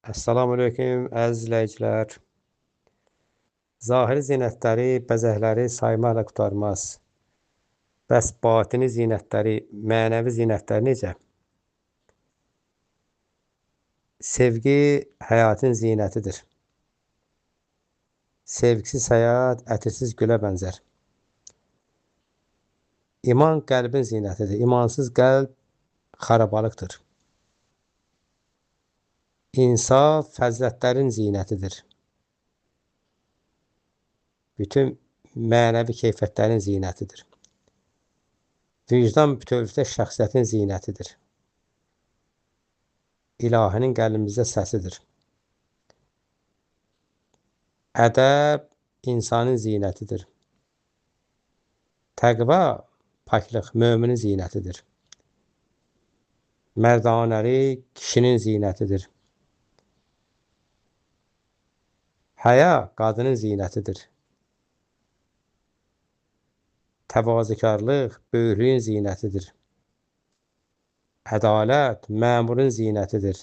Assalamualaikum əziz izləyicilər. Zahiri zinətləri, bəzəkləri saymaqla qurtarmaz. Bəs batini zinətləri, mənəvi zinətləri necə? Sevgi həyatın zinətidir. Sevgisiz həyat ətirsiz gülə bənzər. İman qəlbin zinətidir. İmansız qəlb xarabalıqdır. İnsaf fəzilətlərin zinətidir. Bütün mənəvi keyfiyyətlərin zinətidir. Vicdan bütövlükdə şəxsiyyətin zinətidir. İlahinin qəlbimizdə səsidir. Ədəb insanın zinətidir. Təqva, paklıq müminin zinətidir. Mərdanəlik kişinin zinətidir. Həya qadının zinətidir. Təvazökarlıq böyüklüyün zinətidir. Ədalət məmurun zinətidir.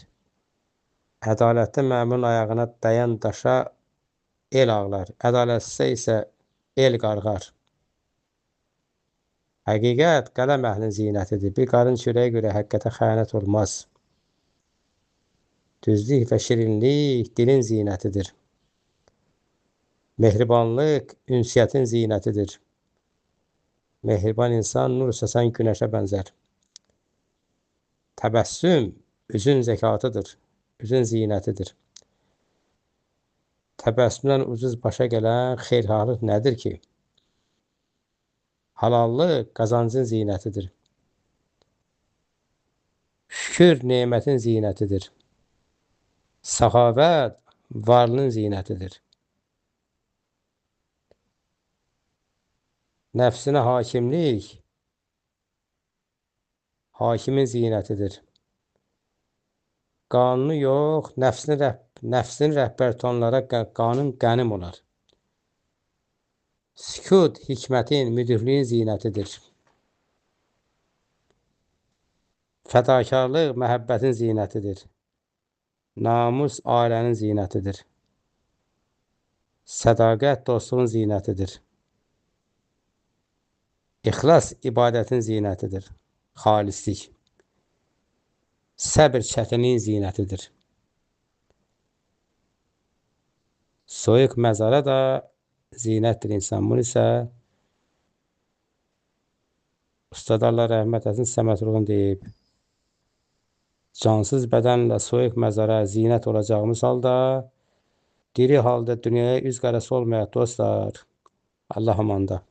Ədalətli məmurun ayağına dayan daşa el ağlar. Ədalətsizsə isə el qarğar. Həqiqət qələm əhlinin zinətidir. Bir qarın çörəyə görə həqiqətə xəyanət olmaz. Düzlük və şirinlik dilin zinətidir. Mehribanlıq ünsiyyətin zinətidir. Mehriban insan nur saçan günəşə bənzər. Təbəssüm üzün zəkatıdır. Üzün zinətidir. Təbəssümdən ucuz başa gələn xeyirxahlıq nədir ki? Halallıq qazancın zinətidir. Şükür nemətin zinətidir. Səxavət varlığın zinətidir. Nəfsinə hakimlik hakimin zinətidir. Qanunu yox, nəfsini rəhbər tutanlara qanun qənim olar. Sükut hikmətin, müdürlüyün zinətidir. Fədakarlıq məhəbbətin zinətidir. Namus ailənin zinətidir. Sədaqət dostluğun zinətidir. İxlas ibadətin zinətidir. Xalislik. Səbr çətinliyin zinətidir. Soyuq məzara da zinətdir insan. Bunu isə Ustad Allah rəhmət etsin Səməd Vurğun deyib. Cansız bədənlə soyuq məzara zinət olacağımız halda, diri halda dünyaya üz qarası olmayaq dostlar. Allah amanda.